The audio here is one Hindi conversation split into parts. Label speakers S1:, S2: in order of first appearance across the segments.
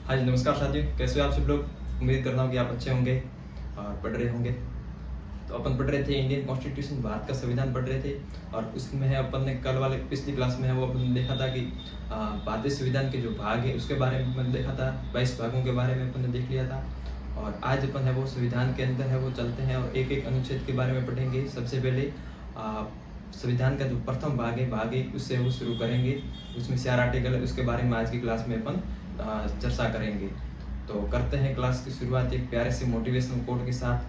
S1: हाँ जी, नमस्कार साथियों, कैसे हो आप सब लोग। उम्मीद करता हूँ कि आप अच्छे होंगे और पढ़ रहे होंगे। तो अपन पढ़ रहे थे इंडियन कॉन्स्टिट्यूशन, भारत का संविधान पढ़ रहे थे। और उसमें है अपन ने कल वाले पिछली क्लास में है वो अपन ने देखा था कि भारतीय संविधान के जो भाग है उसके बारे में अपन ने देखा था। 22 भागों के बारे में अपन ने देख लिया था। और आज अपन है वो संविधान के अंदर है वो चलते हैं और एक एक अनुच्छेद के बारे में पढ़ेंगे। सबसे पहले संविधान का जो प्रथम भाग है उससे वो शुरू करेंगे। उसमें 4 आर्टिकल है, उसके बारे में आज की क्लास में अपन चर्चा करेंगे। तो करते हैं क्लास की शुरुआत एक प्यारे से मोटिवेशनल कोट के साथ।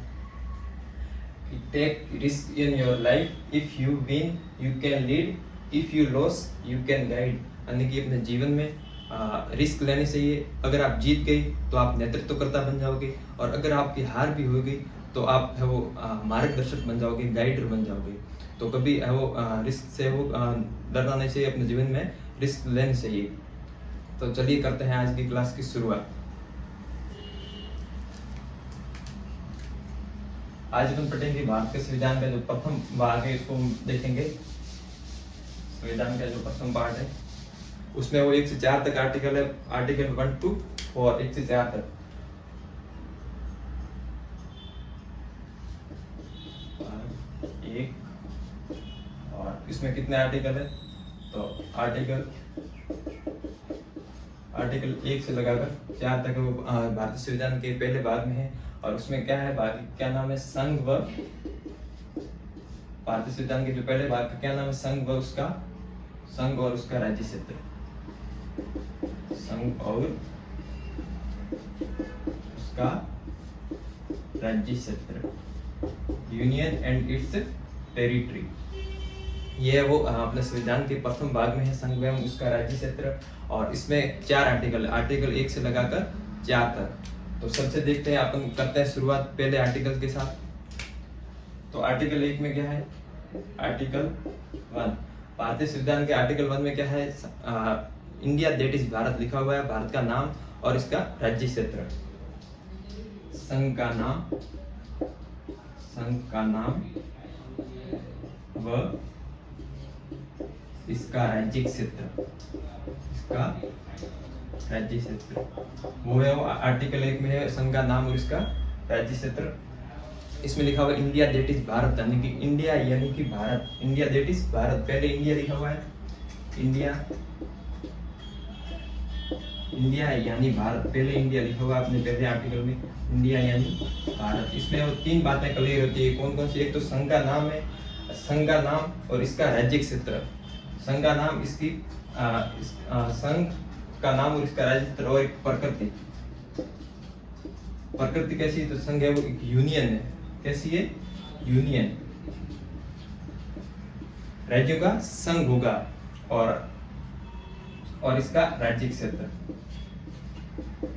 S1: Take risk in your life, if you win you can lead, if you loss you can guide. यानी कि अपने जीवन में रिस्क लेने चाहिए। अगर आप जीत गए तो आप नेतृत्वकर्ता बन जाओगे, और अगर आपकी हार भी हो गई तो आप है वो मार्गदर्शक बन जाओगे, गाइडर बन जाओगे। तो कभी है वो रिस्क से वो डरना नहीं चाहिए, अपने जीवन में रिस्क लेने चाहिए। तो चलिए करते हैं आज की क्लास की शुरुआत। आज अपन पढ़ेंगे भारत के संविधान का जो प्रथम भाग है इसको हम देखेंगे। संविधान का जो प्रथम पार्ट है उसमें वो 1 से 4 तक आर्टिकल है। आर्टिकल 1 to 4, 1 से 4 तक। एक और इसमें कितने आर्टिकल है, तो आर्टिकल 1 से लगाकर 4 तक वो भारतीय संविधान के पहले भाग में है। और उसमें क्या है, भाग क्या नाम है, संघ व, भारतीय संविधान के जो पहले भाग का क्या नाम है, संघ और उसका राज्य क्षेत्र। संघ और उसका राज्य क्षेत्र, यूनियन एंड इट्स टेरिटरी। ये वो अपने संविधान के प्रथम भाग में है, संघ एवं उसका राज्य क्षेत्र। और इसमें 4 आर्टिकल 1 से लगाकर 4 तक। तो सबसे देखते हैं, अपन करते हैं शुरुआत पहले आर्टिकल के साथ। तो आर्टिकल 1 में क्या है, आर्टिकल 1 भारतीय संविधान के आर्टिकल 1 में क्या है, इंडिया दैट इज भारत लिखा हुआ है, भारत का नाम और इसका राज्य क्षेत्र। संघ का नाम व इसका राज्य क्षेत्र, वो है वो आर्टिकल 1 में है, संघ का नाम और इसका राज्य क्षेत्र। इसमें लिखा हुआ इंडिया दैट इज भारत, यानी कि इंडिया यानी कि Bharat, India that is Bharat, पहले इंडिया लिखा हुआ है, इंडिया यानी भारत, पहले इंडिया लिखा हुआ है अपने पहले आर्टिकल में, इंडिया यानी भारत। इसमें वो 3 बातें क्लियर होती है, कौन कौन सी, एक तो संघ का नाम है, संघ का नाम और इसका राज्य क्षेत्र। संघ का नाम, इसकी संघ का नाम और इसका राज्य क्षेत्र, और एक प्रकृति कैसी है, तो संघ है वो एक यूनियन है। कैसी है, यूनियन, राज्यों का संघ होगा, और इसका राज्य क्षेत्र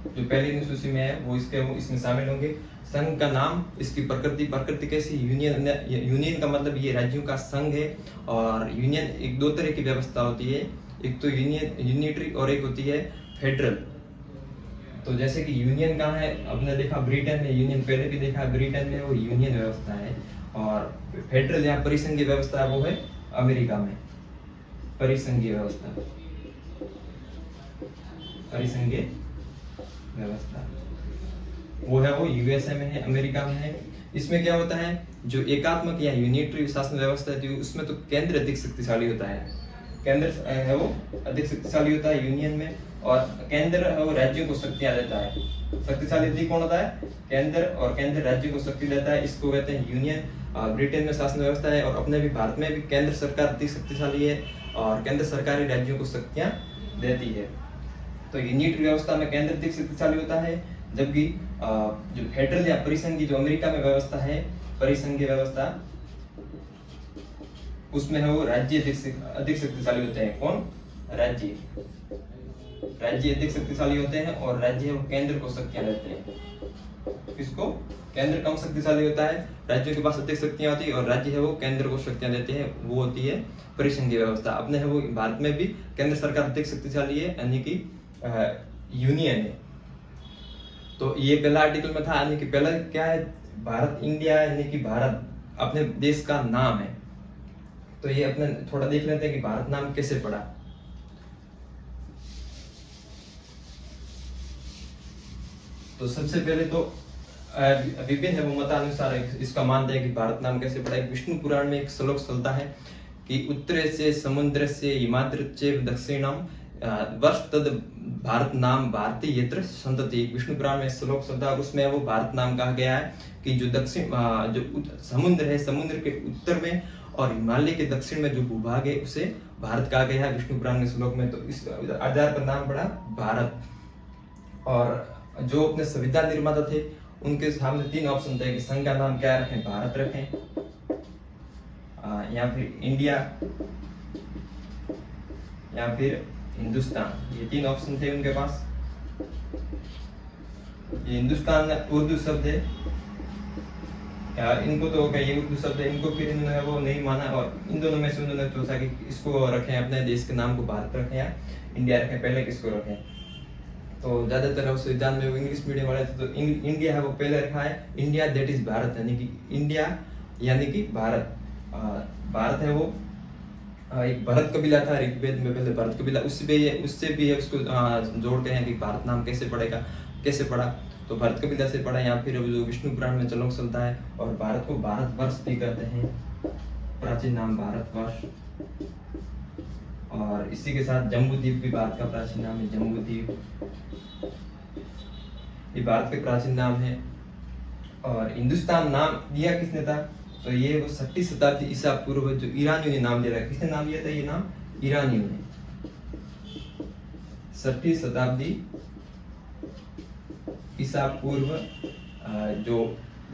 S1: जो पहली अनुसूची में है वो इसमें शामिल होंगे। संघ का नाम, इसकी प्रकृति कैसी, यूनियन का मतलब ये राज्यों का संघ है। और यूनियन एक 2 तरह की व्यवस्था होती है, एक तो यूनिटरी और एक होती है फेडरल। तो जैसे कि यूनियन कहाँ है, आपने देखा ब्रिटेन में यूनियन, पहले भी देखा ब्रिटेन में वो यूनियन व्यवस्था है। और फेडरल या परिसंघीय व्यवस्था वो है अमेरिका में, परिसंघीय व्यवस्था वो है वो यूएसए में है, अमेरिका में है। इसमें क्या होता है, जो एकात्मक या यूनिटरी शासन व्यवस्था है उसमें तो केंद्र अधिक शक्तिशाली होता है, केंद्र है वो अधिक शक्तिशाली होता है यूनियन में। और केंद्र है वो राज्यों को शक्तियां देता है। शक्तिशाली अधिक कौन होता है, केंद्र, और केंद्र राज्य को शक्ति देता है, इसको कहते हैं यूनियन। ब्रिटेन में शासन व्यवस्था है, और अपने भी भारत में भी केंद्र सरकार अधिक शक्तिशाली है, और केंद्र सरकार राज्यों को शक्तियां देती है। तो यूनिटरी व्यवस्था में केंद्र अधिक शक्तिशाली होता है, जबकि जो फेडरल या परिसंघीय जो अमेरिका में व्यवस्था है, परिसंघीय व्यवस्था, उसमें है वो राज्य अधिक शक्तिशाली होते हैं। कौन, राज्य अधिक शक्तिशाली होते हैं, और राज्य है वो केंद्र को शक्तियां देते हैं। किसको, केंद्र कम शक्तिशाली होता है, राज्यों के पास अधिक शक्तियां होती है, और राज्य है वो केंद्र को शक्तियां देते हैं, वो होती है परिसंघीय व्यवस्था। अपने है वो भारत में भी केंद्र सरकार अधिक शक्तिशाली है, यानी कि यूनियन है। तो ये पहला आर्टिकल में था, यानी कि पहला क्या है, भारत, इंडिया यानी कि भारत अपने देश का नाम है। तो ये अपने थोड़ा देख लेते हैं कि भारत नाम कैसे पड़ा। तो सबसे पहले तो विभिन्न है वो मतानुसार इसका मानते हैं कि भारत नाम कैसे पड़ा है। विष्णु पुराण में एक श्लोक चलता है कि उत्तरे से समुद्र से हिमाद्रचे दक्षिणम वर्ष तद भारत नाम भारतीय यत्र संतति। विष्णु पुराण में श्लोक चलता है, उसमें वो भारत नाम कहा गया है कि जो दक्षिण जो समुद्र है, समुद्र के उत्तर में और हिमालय के दक्षिण में जो भूभाग है उसे भारत कहा गया है विष्णु पुराण के श्लोक में। तो इस आधार पर नाम पड़ा भारत। और जो अपने संविधान निर्माता थे उनके सामने 3 ऑप्शन थे कि संघ का नाम क्या रखें, भारत रखें या फिर इंडिया या फिर हिंदुस्तान। ये 3 ऑप्शन थे उनके पास। ये हिंदुस्तान उर्दू शब्द है, इनको तो ये उर्दू शब्द है, इनको फिर इन्होंने वो नहीं माना और इन दोनों में से उन्होंने सोचा कि इसको रखें, अपने देश के नाम को भारत रखें या इंडिया रखें, पहले किसको रखें। तो ज्यादातर संविधान में वो इंग्लिश मीडियम वाले थे, तो इंडिया है वो पहले रखा है, इंडिया दैट इज भारत, यानी कि इंडिया यानी कि भारत। भारत है वो एक भरत कबीला था ऋग्वेद में, पहले भरत कबीला, उससे भी है उसको जोड़ते हैं कि भारत नाम कैसे पड़ेगा, कैसे पड़ा, तो भरत कबीला से पड़ा। या फिर जो विष्णु पुराण में श्लोक चलता है, और भारत को भारतवर्ष भी कहते हैं, प्राचीन नाम भारतवर्ष। और इसी के साथ जम्बूद्वीप भी भारत का प्राचीन नाम है, जम्बूद्वीप ये भारत के प्राचीन नाम है। और हिंदुस्तान नाम दिया किसने था, तो ये वो 6वीं शताब्दी ईसा पूर्व जो ईरानियों ने नाम दिया। किसने नाम दिया था ये नाम, ईरानियों ने। 6वीं शताब्दी ईसा पूर्व जो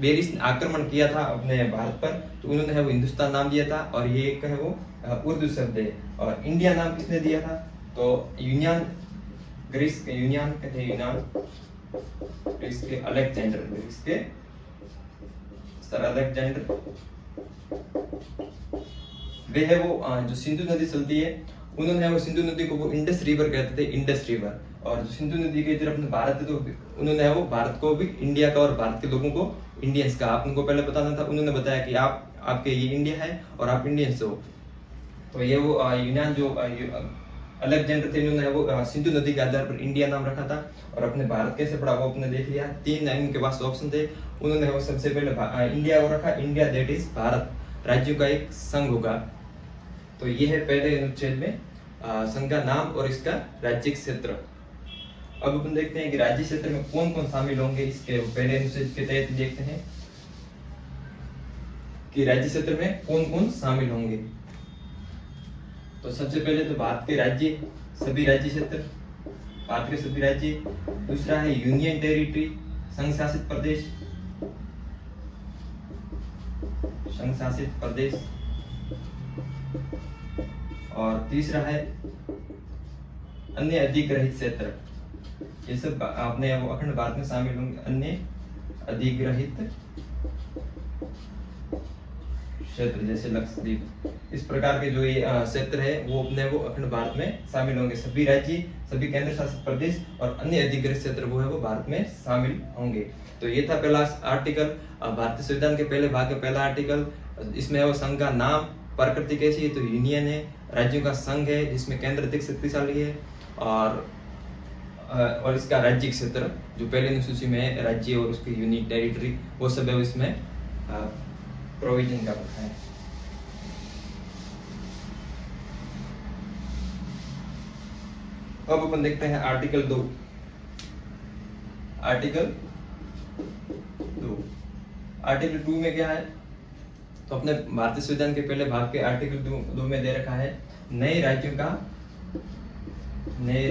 S1: बेरिस ने आक्रमण किया था अपने भारत पर, तो उन्होंने है वो हिंदुस्तान नाम दिया था। और ये एक है वो उर्दू शब्द है। और इंडिया नाम किसने दिया था, तो यूनियन ग्रीस के यूनियन कहते हैं, यूनान ग्रीस के अलेक्जेंडर, ग्रीस के सर अलेक्जेंडर, वे है वो जो सिंधु नदी चलती है, उन्होंने वो सिंधु नदी को वो इंडस रिवर कहते थे, इंडस रिवर। और जो सिंधु नदी के इधर अपने भारत है, तो उन्होंने वो भारत को भी इंडिया का और भारत के लोगों को इंडियंस का, आप उनको पहले बताना था, उन्होंने बताया कि आपके ये इंडिया है और आप इंडियंस हो। तो ये वो यूनान जो अलेक्जेंडर थे, इन्होंने वो सिंधु नदी के आधार पर इंडिया नाम रखा था। और अपने भारत कैसे पड़ा वो अपने देख लिया। 3 इनके पास ऑप्शन थे, उन्होंने वो सबसे पहले इंडिया को रखा, इंडिया दैट इज भारत, राज्यों का एक संघ होगा। तो ये है पहले अनुच्छेद में संघ का नाम और इसका राज्यिक क्षेत्र। अब अपन देखते हैं कि राज्य क्षेत्र में कौन कौन शामिल होंगे। इसके पहले अनुच्छेद के तहत देखते हैं कि राज्य क्षेत्र में कौन कौन शामिल होंगे। तो सबसे पहले तो भारत के राज्य, सभी राज्य क्षेत्र, भारत के सभी राज्य। दूसरा है यूनियन टेरिटरी, संघ शासित प्रदेश, संघ शासित प्रदेश। और तीसरा है अन्य अधिग्रहित क्षेत्र। ये सब अपने वो अखंड भारत में शामिल होंगे, अन्य अधिग्रहित क्षेत्र, जैसे लक्षद्वीप। इस प्रकार के जो ये क्षेत्र है वो अपने वो अखंड भारत में शामिल होंगे। सभी राज्य, सभी केंद्र शासित प्रदेश और अन्य अधिग्रहित क्षेत्र वो है वो भारत में शामिल होंगे। तो ये था पहला आर्टिकल, भारतीय संविधान के पहले भाग का पहला आर्टिकल। इसमें वो संघ का नाम, प्रकृति कैसी है, तो यूनियन है, राज्यों का संघ है जिसमें केंद्र अधिक शक्तिशाली है, और इसका राज्य क्षेत्र जो पहले अनुसूची में है, राज्य और उसकी यूनिट टेरिटरी, वो सब है इसमें प्रोविजन का रखा है। अब अपन देखते हैं आर्टिकल 2। आर्टिकल 2 में क्या है, तो अपने भारतीय संविधान के पहले भाग के आर्टिकल 2 में दे रखा है नए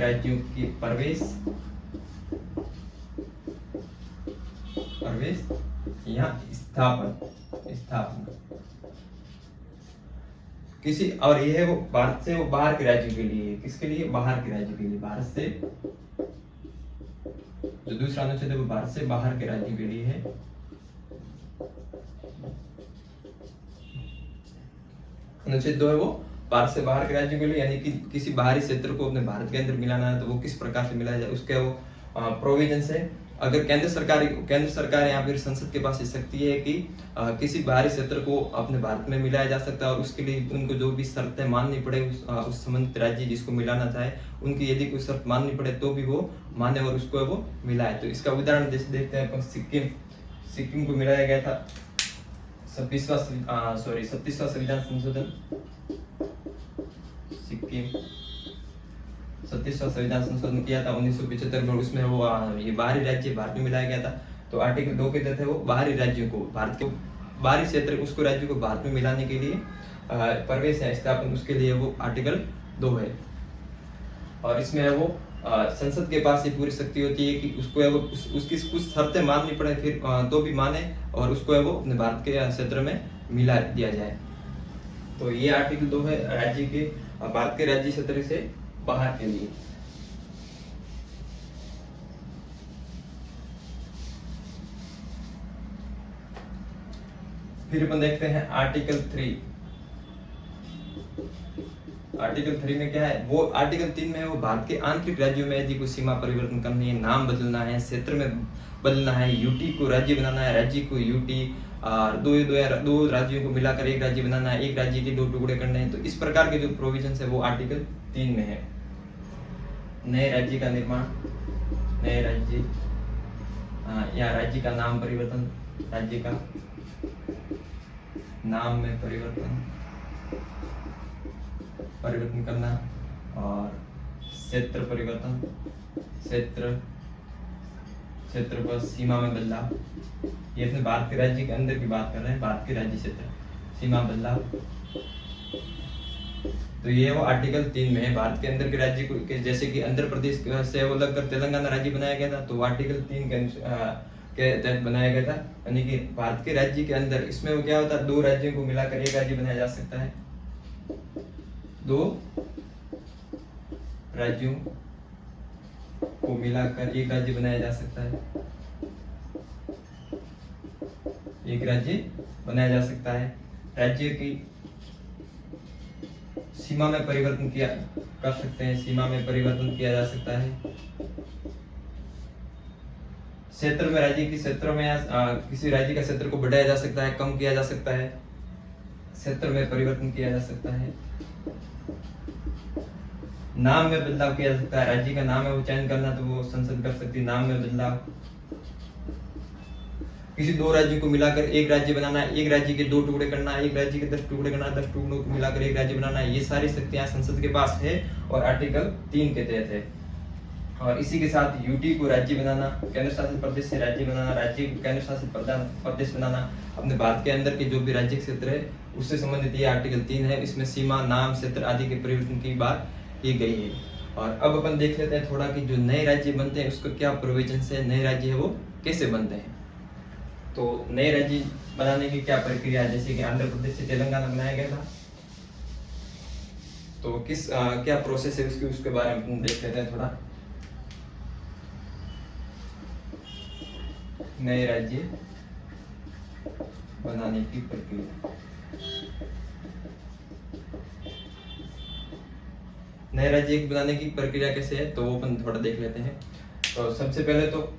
S1: राज्यों की प्रवेश या स्थापना किसी, और यह है वो भारत से वो बाहर के राज्यों के लिए। किसके लिए, बाहर के राज्यों के लिए। भारत से जो दूसरा अनुच्छेद है वो भारत से बाहर के राज्यों के लिए है। अनुच्छेद 2 है वो भारत से बाहर के राज्यों के लिए, यानी कि किसी बाहरी क्षेत्र को अपने भारत के अंदर मिलाना है तो वो किस प्रकार से मिलाया जाए, उसके वो प्रोविजन है। अगर केंद्र सरकार या फिर संसद के पास ये शक्ति है कि किसी बाहरी क्षेत्र को अपने भारत में मिलाया जा सकता है, और उसके लिए उनको जो भी शर्तें माननी पड़े उस संबंधित राज्य जिसको मिलाना चाहे, उनकी यदि कोई शर्त माननी पड़े तो भी वो माने और उसको वो मिलाए। तो इसका उदाहरण जैसे देखते हैं अपन, सिक्किम को मिलाया गया था 37वां संविधान संशोधन, सिक्किम 37वां संविधान संशोधन किया था 1975 में, उसमें वो ये बाहरी राज्य भारत में मिलाया गया था। तो आर्टिकल 2 के तहत है वो बाहरी राज्यों को, भारत के बाहरी क्षेत्र उसको राज्य को भारत में मिलाने के लिए प्रवेश है स्थापन, उसके लिए वो आर्टिकल 2 है। और इसमें है वो संसद के पास ये पूरी शक्ति होती है कि उसको है वो उसकी कुछ शर्तें माननी पड़े फिर तो भी माने, और उसको है वो अपने भारत के क्षेत्र में मिला दिया जाए। तो ये आर्टिकल 2 है राज्य के, भारत के राज्य क्षेत्र से बाहर के लिए। फिर अपन देखते हैं आर्टिकल 3। आर्टिकल 3 में क्या है, वो आर्टिकल 3 में है वो भारत के आंतरिक राज्यों में यदि कोई सीमा परिवर्तन करनी है, नाम बदलना है, क्षेत्र में बदलना है, यूटी को राज्य बनाना है, राज्य को यूटी, और दो राज्यों को मिलाकर एक राज्य बनाना है, एक राज्य के 2 टुकड़े करने हैं। तो इस प्रकार के जो प्रोविजंस है वो आर्टिकल 3 में है। नए राज्य का निर्माण, नए राज्य या राज्य का नाम परिवर्तन, राज्य का नाम में परिवर्तन करना, और क्षेत्र परिवर्तन, क्षेत्र पर सीमा में बदलाव, ये अपने भारत के राज्य के अंदर की बात कर रहे हैं, भारत के राज्य क्षेत्र सीमा बदलाव। तो ये वो आर्टिकल 3 में है। भारत के अंदर के राज्य को, जैसे कि आंध्र प्रदेश से वो लगकर तेलंगाना राज्य बनाया गया था, तो आर्टिकल 3 के तहत बनाया गया था। यानी कि भारत के राज्य के अंदर इसमें वो क्या होता है, 2 राज्यों को मिलाकर एक राज्य बनाया जा सकता है, 2 राज्यों को मिलाकर एक राज्य बनाया जा सकता है, एक राज्य बनाया जा सकता है। राज्य की सीमा में परिवर्तन किया कर सकते हैं, सीमा में परिवर्तन किया जा सकता है। क्षेत्र में, राज्य के क्षेत्रों में किसी राज्य का क्षेत्र को बढ़ाया जा सकता है, कम किया जा सकता है, क्षेत्र में परिवर्तन किया जा सकता है। नाम में बदलाव किया जा सकता है, राज्य का नाम है वो चयन करना तो वो संसद कर सकती है, नाम में बदलाव। किसी 2 राज्यों को मिलाकर एक राज्य बनाना है, एक राज्य के 2 टुकड़े करना है, एक राज्य के 10 टुकड़े करना है, 10 टुकड़ों को मिलाकर एक राज्य बनाना है, ये सारी शक्तियां संसद के पास है और आर्टिकल 3 के तहत है। और इसी के साथ यूटी को राज्य बनाना, केंद्र शासित प्रदेश से राज्य बनाना, राज्य को केंद्र शासित प्रदेश बनाना, अपने भारत के अंदर के जो भी राज्य क्षेत्र है उससे संबंधित ये आर्टिकल 3 है। इसमें सीमा, नाम, क्षेत्र आदि के परिवर्तन की बात की गई है। और अब अपन देख लेते हैं थोड़ा कि जो नए राज्य बनते हैं उसको क्या प्रोविजंस है, नए राज्य है वो कैसे बनते हैं। तो नए राज्य बनाने की क्या प्रक्रिया है, जैसे कि आंध्र प्रदेश से तेलंगाना बनाया गया था, तो क्या प्रोसेस है उसके बारे में देख लेते हैं थोड़ा। नए राज्य बनाने की प्रक्रिया, नए राज्य बनाने की प्रक्रिया कैसे है तो वो अपन थोड़ा देख लेते हैं। तो सबसे पहले तो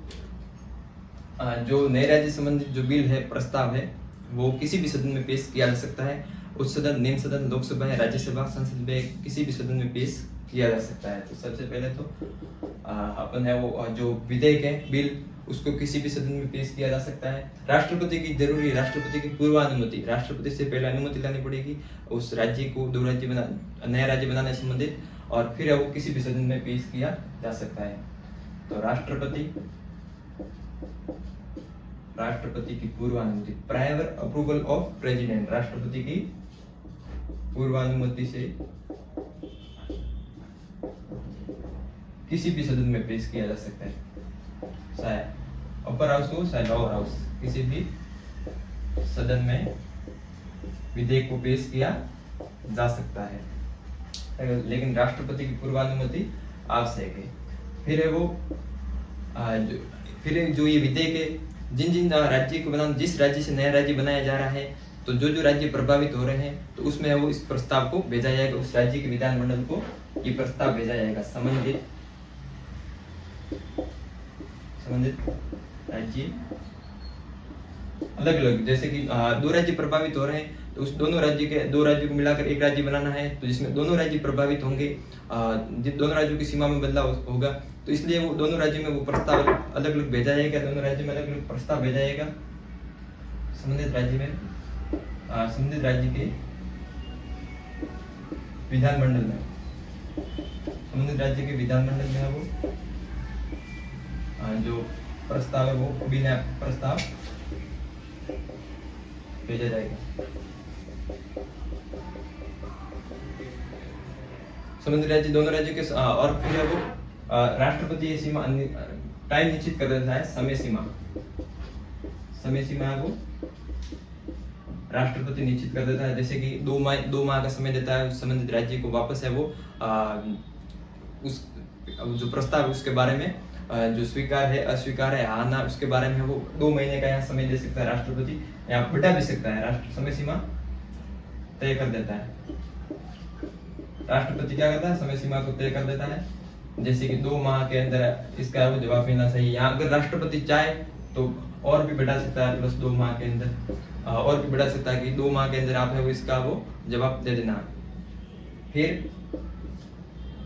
S1: जो नए राज्य संबंधित जो बिल है, प्रस्ताव है, वो किसी भी सदन में पेश किया जा सकता है। उच्च सदन, निम्न सदन, लोकसभा या राज्यसभा, संसद में किसी भी सदन में पेश किया जा सकता है। तो सबसे पहले तो अपन है वो जो विधेयक है, बिल, उसको किसी भी सदन में पेश किया जा सकता है। राष्ट्रपति की जरूरी, राष्ट्रपति की पूर्वानुमति, राष्ट्रपति से पहले अनुमति लानी पड़ेगी उस राज्य को, 2 राज्य नया राज्य बनाने संबंधित, और फिर वो किसी भी सदन में पेश किया जा सकता है। तो राष्ट्रपति की पूर्वानुमति, प्रायर अप्रूवल ऑफ प्रेसिडेंट, राष्ट्रपति की पूर्वानुमति से किसी भी सदन में पेश किया जा सकता है, चाहे अपर हाउस हो चाहे लोअर हाउस, किसी भी सदन में विधेयक को पेश किया जा सकता है, लेकिन राष्ट्रपति की पूर्वानुमति आवश्यक है। फिर है वो फिर जो ये विधेयक है, जिन राज्य को बनाना, जिस राज्य से नया राज्य बनाया जा रहा है, तो जो राज्य प्रभावित हो रहे हैं तो उसमें वो इस प्रस्ताव को भेजा जाएगा, उस राज्य के विधानमंडल को ये प्रस्ताव भेजा जाएगा। संबंधित संबंधित राज्य अलग अलग, जैसे कि दो राज्य प्रभावित हो रहे हैं तो उस दो राज्यों को मिलाकर एक राज्य बनाना है, तो जिसमें दोनों राज्य प्रभावित होंगे, जिन दोनों राज्यों की सीमा में बदलाव होगा, तो इसलिए वो दोनों राज्यों में वो प्रस्ताव अलग अलग भेजा जाएगा, दोनों राज्यों में अलग अलग प्रस्ताव भेजा जाएगा। संबंधित राज्य के विधानमंडल में, संबंधित राज्य के विधानमंडल में है वो जो प्रस्ताव है वो बिना प्रस्ताव भेजा जाएगा। संबंधित राज्य दोनों राज्यों के और फिर है वो राष्ट्रपति ये सीमा टाइम निश्चित कर देता है, समय सीमा है वो राष्ट्रपति निश्चित कर देता है, जैसे कि 2 माह का समय देता है संबंधित राज्य को, वापस है वो उस जो प्रस्ताव है उसके बारे में जो स्वीकार है अस्वीकार है हाँ ना उसके बारे में वो 2 महीने का यहाँ समय दे सकता है राष्ट्रपति, या बढ़ा भी सकता है। समय सीमा तय कर देता है, राष्ट्रपति क्या करता है समय सीमा को तय कर देता है, जैसे कि 2 माह के अंदर इसका वो जवाब मिलना चाहिए। यहाँ अगर राष्ट्रपति चाहे तो और भी बढ़ा सकता है, प्लस 2 माह के अंदर और भी बढ़ा सकता है कि 2 माह के अंदर आप है वो इसका वो जवाब दे देना। फिर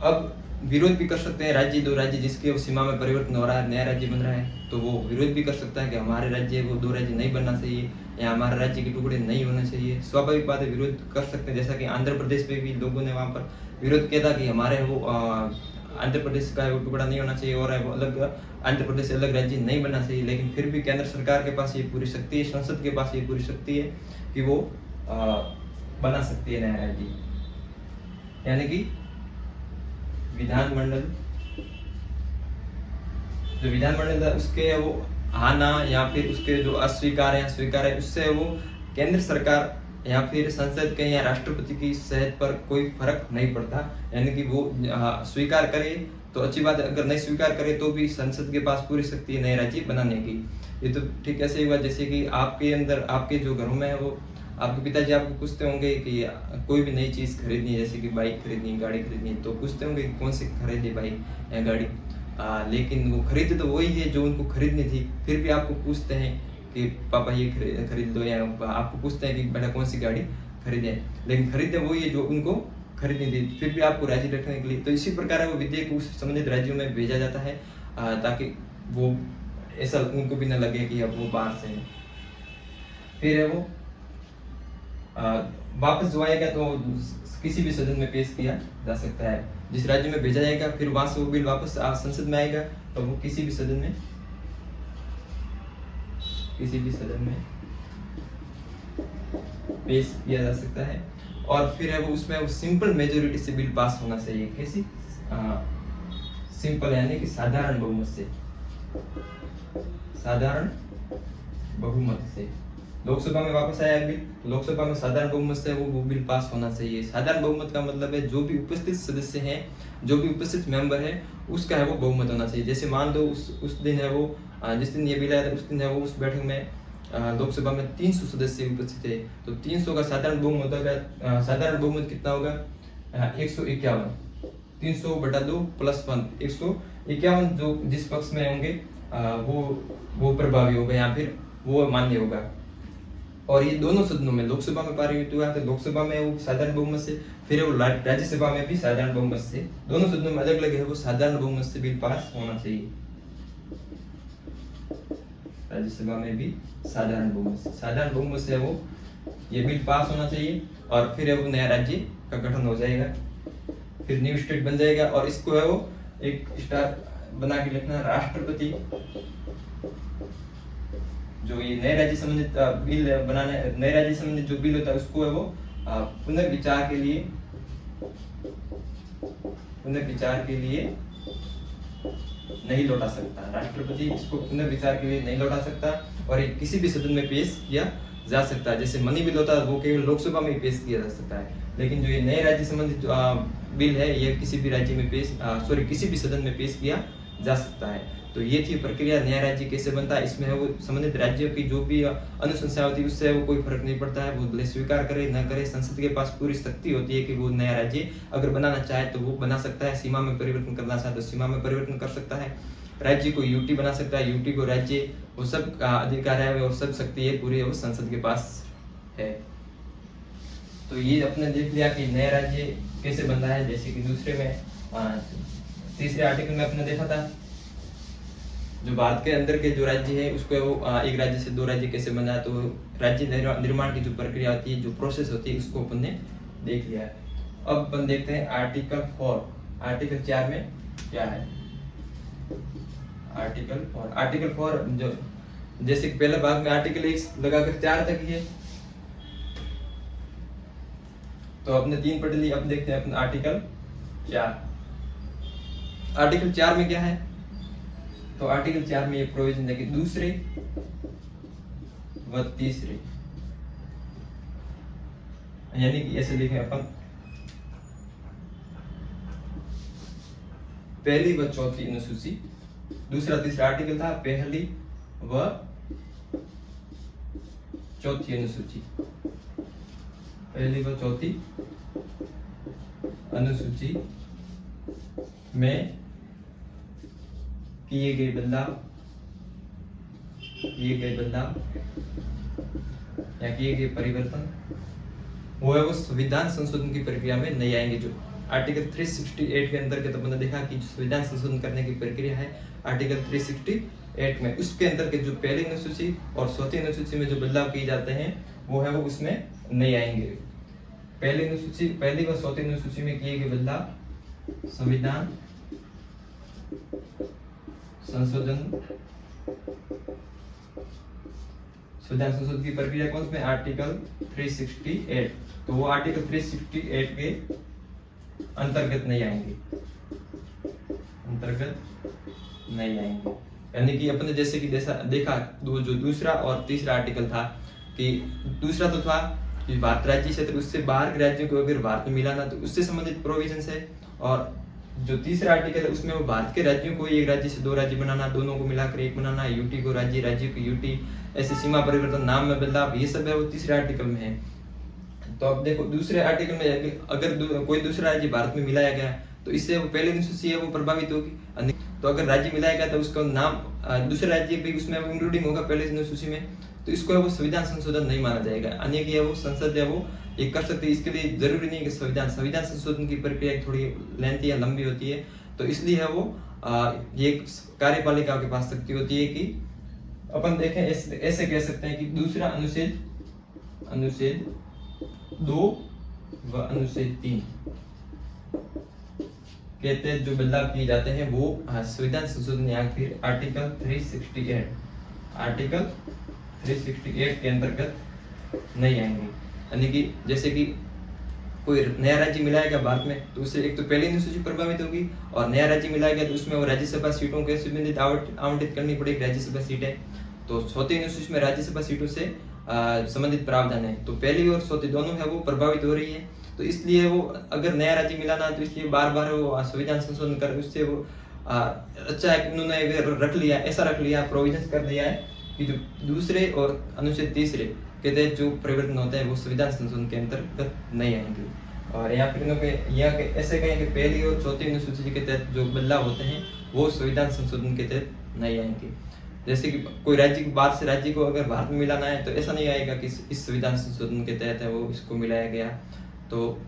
S1: अब विरोध भी कर सकते हैं राज्य, 2 राज्य जिसके सीमा में परिवर्तन हो रहा है, नया राज्य बन रहा है, तो वो विरोध भी कर सकता है कि हमारे राज्य वो 2 राज्य नहीं बनना चाहिए या हमारे राज्य के टुकड़े नहीं होने चाहिए। स्वाभाविक बात है, विरोध कर सकते हैं, जैसा कि आंध्र प्रदेश में भी लोगों ने वहां पर विरोध किया था कि हमारे वो आंध्र प्रदेश का वो टुकड़ा नहीं होना चाहिए और वो अलग आंध्र प्रदेश से अलग राज्य नहीं बनना चाहिए। लेकिन फिर भी केंद्र सरकार के पास ये पूरी शक्ति है, संसद के पास ये पूरी शक्ति है कि वो बना सकती है नया राज्य, यानी कि विधानमंडल जो विधानमंडल है उसके वो हाँ ना या फिर उसके जो अस्वीकार है स्वीकार है उससे वो केंद्र सरकार या फिर संसद के या राष्ट्रपति की सेहत पर कोई फर्क नहीं पड़ता, यानी कि वो स्वीकार करे तो अच्छी बात है, अगर नहीं स्वीकार करे तो भी संसद के पास पूरी शक्ति है नए राज्य बनाने की। ये तो ठीक ऐसे ही हुआ जैसे कि आपके अंदर आपके जो घरों में है वो आपके पिताजी आपको पूछते होंगे कि कोई भी नई चीज खरीदनी है, जैसे कि बाइक खरीदनी, गाड़ी खरीदनी, तो पूछते होंगे कि कौन सी खरीदे बाइक या गाड़ी, लेकिन वो खरीदे तो वही है जो उनको खरीदनी थी, फिर भी आपको पूछते हैं कि पापा ये खरीद दो, या आपको पूछते हैं कि बेटा कौन सी गाड़ी खरीदे, लेकिन खरीदे वही है जो उनको खरीदनी थी, फिर भी आपको राजी रखने के लिए। तो इसी प्रकार वो विधेयक उस संबंधित राज्यों में भेजा जाता है ताकि वो ऐसा उनको भी न लगे कि अब वो बाहर से है। फिर है वो वापस जो आएगा तो किसी भी सदन में पेश किया जा सकता है, जिस राज्य में भेजा जाएगा फिर वहां से वो बिल वापस संसद में आएगा तो वो किसी भी सदन में पेश किया जा सकता है। और फिर है वो उसमें वो सिंपल मेजोरिटी से बिल पास होना चाहिए। कैसी सिंपल यानी कि साधारण बहुमत से, साधारण बहुमत से लोकसभा में वापस आया बिल, लोकसभा में साधारण बहुमत से वो बिल पास होना चाहिए। साधारण बहुमत का मतलब है जो भी उपस्थित सदस्य हैं, जो भी उपस्थित मेंबर है उसका है वो बहुमत होना चाहिए। जैसे मान लो उस दिन है वो जिस दिन ये बिल आया था उस दिन है वो उस बैठक में लोकसभा में 300 सदस्य उपस्थित थे, तो 300 का साधारण बहुमत होगा। साधारण बहुमत कितना होगा 151, 300 बटा 2 प्लस 1 151, जो जिस पक्ष में होंगे वो प्रभावी होगा या फिर वो मान्य होगा। और ये दोनों सदनों में, लोकसभा में पारित हुआ तो लोकसभा में वो साधारण बहुमत से, फिर वो राज्यसभा में भी साधारण बहुमत से, दोनों सदनों में अलग अलग है वो साधारण बहुमत से बिल पास होना चाहिए। राज्यसभा में भी साधारण बहुमत से वो ये बिल पास होना चाहिए और फिर वो नया राज्य का गठन हो जाएगा, फिर न्यू स्टेट बन जाएगा। और इसको है वो एक स्टार बना के लिखना, राष्ट्रपति जो ये नए राज्य संबंधित बिल बनाने, नए राज्य संबंधित जो बिल होता है उसको है वो पुनर्विचार के लिए नहीं लौटा सकता। राष्ट्रपति इसको पुनर्विचार के लिए नहीं लौटा सकता और ये किसी भी सदन में पेश किया जा सकता है। जैसे मनी बिल होता है वो केवल लोकसभा में ही पेश किया जा सकता है, लेकिन जो ये नए राज्य संबंधित बिल है ये किसी भी सदन में पेश किया जा सकता है। तो ये थी प्रक्रिया, नया राज्य कैसे बनता है। इसमें वो संबंधित राज्यों की जो भी अनुशंसा होती है उससे वो कोई फर्क नहीं पड़ता है, वो भले स्वीकार करे न करे, संसद के पास पूरी शक्ति होती है कि वो नया राज्य अगर बनाना चाहे तो वो बना सकता है, सीमा में परिवर्तन करना चाहे तो सीमा में परिवर्तन कर सकता है। राज्य को यूटी बना सकता है, यूटी को राज्य, वो सब का अधिकार है और सब शक्ति है पूरी वो संसद के पास है। तो ये अपने देख लिया कि नया राज्य कैसे बनता है। जैसे कि दूसरे में तीसरे आर्टिकल में अपने देखा था जो भारत के अंदर के जो राज्य है उसको वो एक राज्य से दो राज्य कैसे बना, तो राज्य निर्माण की जो प्रक्रिया होती है, जो प्रोसेस होती है, उसको अपन ने देख लिया है। अब अपन देखते हैं आर्टिकल 4। आर्टिकल 4 में क्या है। आर्टिकल 4 जो जैसे पहले भाग में आर्टिकल 1 लगाकर 4 तक ही है, तो अपने 3 पढ़ ली। अब देखते हैं अपना आर्टिकल 4। आर्टिकल 4 में क्या है, तो आर्टिकल 4 में ये प्रोविजन है कि दूसरे व तीसरे, यानी कि ऐसे लिखें अपन, पहली व चौथी अनुसूची, दूसरा तीसरा आर्टिकल था पहली व चौथी अनुसूची, पहली व चौथी अनुसूची में किए गए बदलाव या किए गए परिवर्तन वो है वो संविधान संशोधन की प्रक्रिया में नहीं आएंगे। जो आर्टिकल 368 के अंतर्गत तो हमने देखा कि संविधान संशोधन करने की प्रक्रिया है आर्टिकल 368 में, उसके अंदर के जो पहली अनुसूची और चौथी अनुसूची में जो बदलाव किए जाते हैं वो है वो उसमें नहीं आएंगे। पहली व चौथी अनुसूची में किए गए बदलाव संविधान संशोधन की प्रक्रिया कौन सी में, आर्टिकल 368, तो वो आर्टिकल 368 के अंतर्गत नहीं आएंगे, यानी कि अपने जैसे कि देखा जो दूसरा और तीसरा आर्टिकल था कि दूसरा तो था कि भारत राज्य क्षेत्र, उससे बाहर के राज्यों को अगर भारत में मिलाना तो उससे संबंधित प्रोविजंस है, और जो तीसरा आर्टिकल है उसमें वो भारत के राज्यों को एक राज्य से दो राज्य बनाना, दोनों को मिलाकर एक बनाना, यूटी को राज्य, राज्य को यूटी, ऐसे सीमा परिवर्तन, नाम में बदलाव, ये सब है वो तीसरे आर्टिकल में है। तो अब देखो दूसरे आर्टिकल में अगर कोई दूसरा राज्य भारत में मिलाया गया तो इससे वो पहली अनुसूची है वो प्रभावित होगी। तो अगर राज्य मिलाया गया तो उसका नाम दूसरे राज्य भी उसमें इंक्लूडिंग होगा पहले अनुसूची में, तो इसको है वो संविधान संशोधन नहीं माना जाएगा। अन्य की है वो संसद है वो ये कर सकती है। इसके लिए जरूरी नहीं कि संविधान संशोधन की प्रक्रिया थोड़ी लेंथी या लंबी होती है, तो इसलिए है वो ये कार्यपालिका के पास शक्ति होती है कि अपन देखें ऐसे कह सकते हैं कि दूसरा अनुच्छेद 2 व अनुच्छेद 3 के तहत जो बदलाव किए जाते हैं वो संविधान संशोधन या फिर आर्टिकल 368 के अंतर्गत नहीं आएंगे। यानी कि जैसे कि कोई नया राज्य मिलाएगा भारत में तो उससे एक तो पहली अनुसूची प्रभावित होगी, और नया राज्य मिलाएगा तो उसमें वो राज्यसभा सीटों के संबंधित आवंटित करनी पड़ेगी, राज्यसभा सीट है तो चौथी अनुसूची में राज्यसभा सीटों से संबंधित प्रावधान है, तो पहली और चौथी दोनों है वो प्रभावित हो रही है। तो इसलिए वो अगर नया राज्य मिलाना है तो इसलिए बार बार वो संविधान संशोधन कर उससे वो अच्छा है कि उन्होंने ऐसा रख लिया प्रोविजन कर दिया है कि जो दूसरे और अनुच्छेद तीसरे के तहत जो परिवर्तन होते हैं वो संविधान संशोधन के अंतर्गत नहीं आएंगे। और यहाँ फिर ऐसे कहें कि पहली और चौथी अनुसूची के तहत जो बदलाव होते हैं वो संविधान संशोधन के तहत नहीं आएंगे। जैसे कि कोई राज्य को बाहर से राज्य को अगर भारत में मिलाना है तो ऐसा नहीं आएगा कि इस संविधान संशोधन के तहत है वो इसको मिलाया गया। तो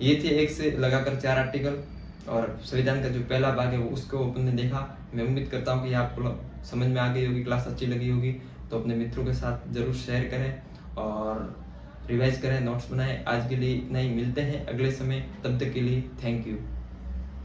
S1: ये थे 1 से लगाकर 4 आर्टिकल, और संविधान का जो पहला भाग है वो उसको अपन ने देखा। मैं उम्मीद करता हूँ कि आपको समझ में आ गई होगी, क्लास अच्छी लगी होगी, तो अपने मित्रों के साथ जरूर शेयर करें और रिवाइज करें, नोट्स बनाएं। आज के लिए इतना ही, मिलते हैं अगले समय, तब तक के लिए थैंक यू।